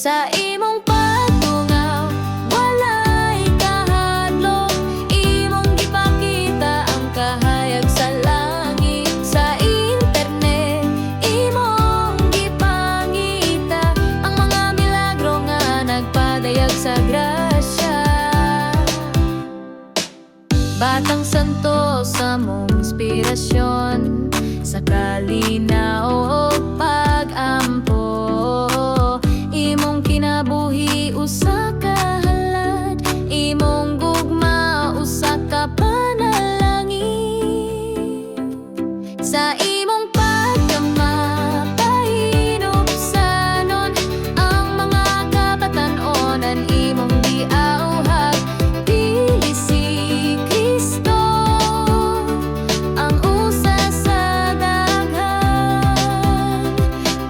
Sa imong pagtungaw walay kahadlok, imong gipakita ang kahayag sa langit. Sa internet imong gipangita ang mga milagro nga nagpadayag sa grasya. Batang Santo sa mong inspirasyon, sa kalinaw o pag-ampo, imong kinabuhi usa ka halad, imong gugma usa ka panalangin. Sa imong pagkamapahinupsanon ang mga kabatan-onan, imong giauhag dili si Kristo ang usa sa daghan,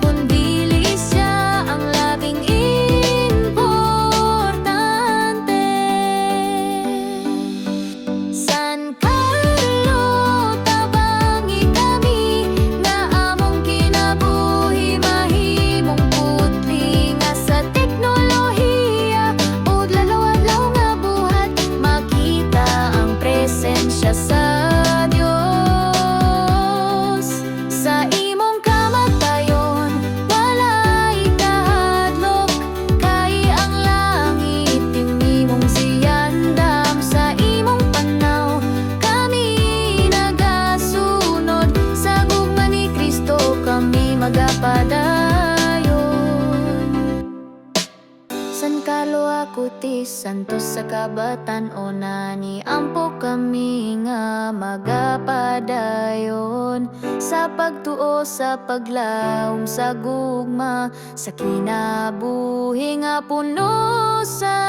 kundili siya ang labing importante. San Carlo tabangi kami nga among kinabuhi mahimong putli nga sa teknolohiya ug lalaw-adlaw nga buhat makita ang presensya sa Dios. Sa imong kamatayon walay kahadlok, kay ang langit imong siyandam. Sa imong panaw kami nagasunod, sa gugma ni Kristo kami magapadayon. San Carlo Acutis, santos sa kabatan-onan, niampo kami nga magapadayon sa pagtuo sa paglaom sa gugma, sa kinabuhi nga puno sa